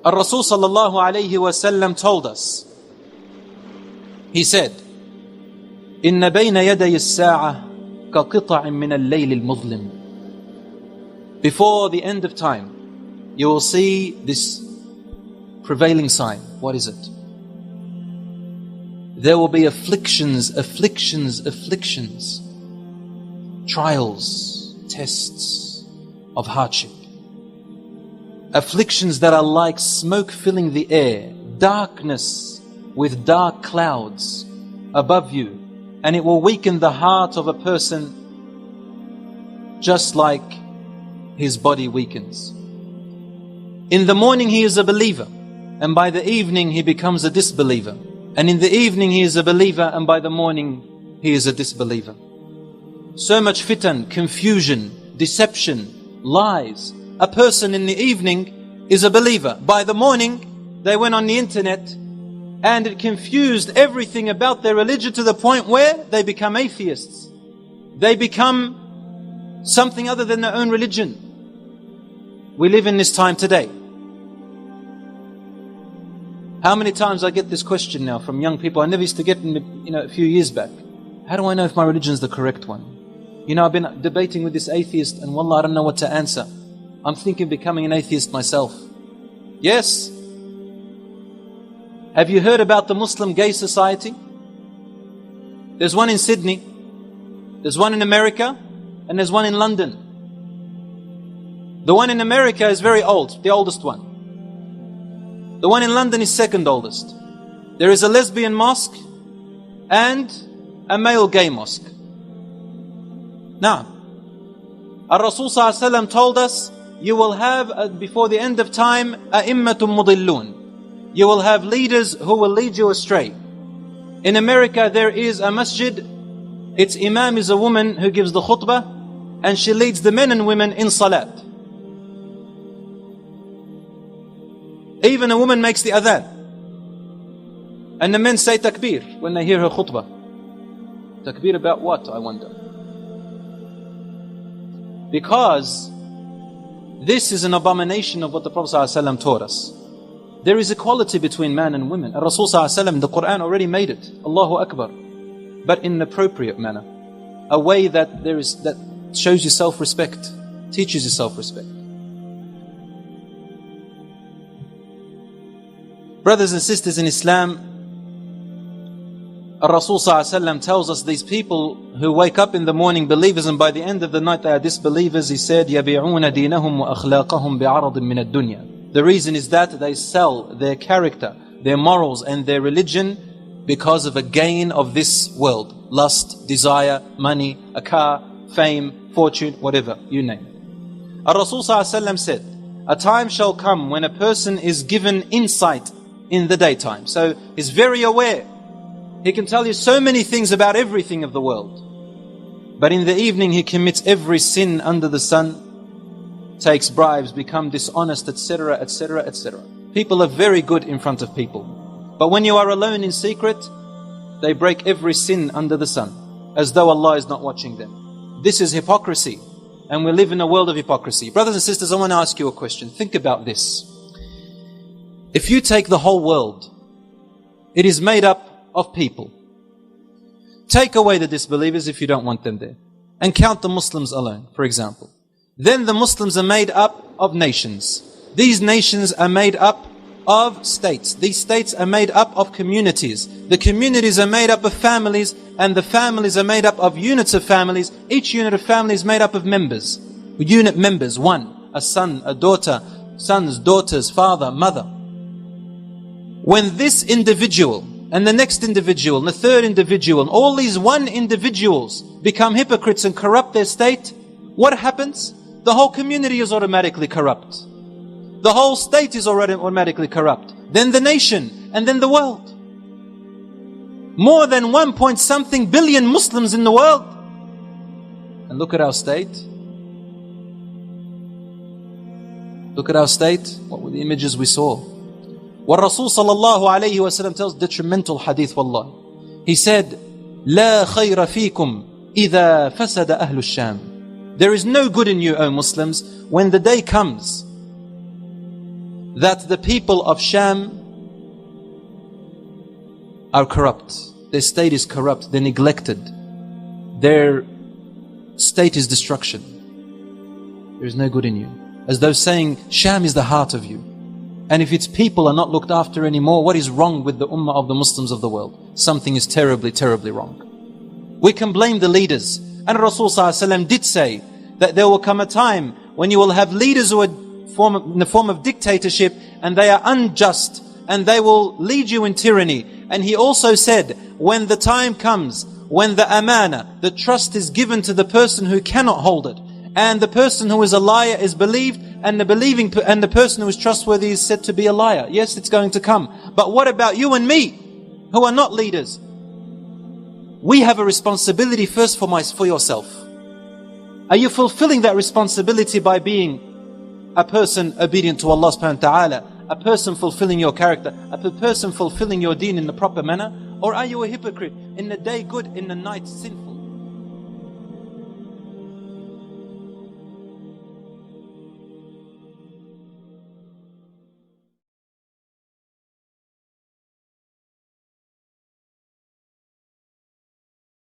Rasul sallallahu alayhi wasallam told us, he said, إن بين يدي الساعة كقطع من الليل المظلم. Before the end of time, you will see this prevailing sign. What is it? There will be afflictions, trials, tests of hardship. Afflictions that are like smoke filling the air, darkness with dark clouds above you, and it will weaken the heart of a person just like his body weakens. In the morning he is a believer, and by the evening he becomes a disbeliever. And in the evening he is a believer, and by the morning he is a disbeliever. So much fitan, confusion, deception, lies. A person in the evening is a believer. By the morning they went on the internet and it confused everything about their religion to the point where they become atheists. They become something other than their own religion. We live in this time today. How many times I get this question now from young people? I never used to get it, a few years back. How do I know if my religion is the correct one? I've been debating with this atheist and wallah, I don't know what to answer. I'm thinking of becoming an atheist myself. Yes. Have you heard about the Muslim Gay Society? There's one in Sydney, there's one in America, and there's one in London. The one in America is very old, the oldest one. The one in London is second oldest. There is a lesbian mosque and a male gay mosque. Now, Rasul sallallahu alaihi wasallam told us, you will have, before the end of time, a'immatum mudillun. You will have leaders who will lead you astray. In America there is a masjid. Its imam is a woman who gives the khutbah, and she leads the men and women in salat. Even a woman makes the adhan, and the men say takbir when they hear her khutbah. Takbir about what, I wonder? Because this is an abomination of what the Prophet ﷺ taught us. There is equality between man and women. Rasul ﷺ, the Quran already made it. Allahu Akbar. But in an appropriate manner. A way that shows you self-respect, teaches you self-respect. Brothers and sisters in Islam, Rasul ﷺ tells us these people who wake up in the morning believers and by the end of the night they are disbelievers. He said, يَبِعُونَ دِينَهُمْ وَأَخْلَاقَهُمْ بِعَرَضٍ مِّنَ الدُّنْيَا. The reason is that they sell their character, their morals and their religion because of a gain of this world. Lust, desire, money, a car, fame, fortune, whatever, you name it. Rasul ﷺ said, a time shall come when a person is given insight in the daytime. So he's very aware. He can tell you so many things about everything of the world. But in the evening he commits every sin under the sun, takes bribes, becomes dishonest, etc., etc., etc. People are very good in front of people. But when you are alone in secret, they break every sin under the sun, as though Allah is not watching them. This is hypocrisy. And we live in a world of hypocrisy. Brothers and sisters, I want to ask you a question. Think about this. If you take the whole world, it is made up of people. Take away the disbelievers if you don't want them there, and count the Muslims alone, for example. Then the Muslims are made up of nations. These nations are made up of states. These states are made up of communities. The communities are made up of families, and the families are made up of units of families. Each unit of family is made up of members. Unit members, one, a son, a daughter, sons, daughters, father, mother. When this individual and the next individual and the third individual and all these one individuals become hypocrites and corrupt their state, what happens? The whole community is automatically corrupt. The whole state is already automatically corrupt. Then the nation, and then the world. More than 1.something billion Muslims in the world. And look at our state. Look at our state. What were the images we saw? What Rasul sallallahu alayhi wa sallam tells, detrimental hadith, wallah. He said, لا خير فيكم إذا فسد أهل الشام. There is no good in you, O Muslims, when the day comes that the people of Sham are corrupt. Their state is corrupt. They're neglected. Their state is destruction. There is no good in you. As though saying, Sham is the heart of you. And if its people are not looked after anymore, what is wrong with the ummah of the Muslims of the world? Something is terribly, terribly wrong. We can blame the leaders. And Rasul ﷺ did say that there will come a time when you will have leaders who are in the form of dictatorship, and they are unjust, and they will lead you in tyranny. And he also said, when the time comes, when the amana, the trust is given to the person who cannot hold it, and the person who is a liar is believed, and the person who is trustworthy is said to be a liar. Yes, it's going to come. But what about you and me, who are not leaders? We have a responsibility first for yourself. Are you fulfilling that responsibility by being a person obedient to Allah subhanahu wa ta'ala, a person fulfilling your character, a person fulfilling your deen in the proper manner? Or are you a hypocrite, in the day good, in the night sinful?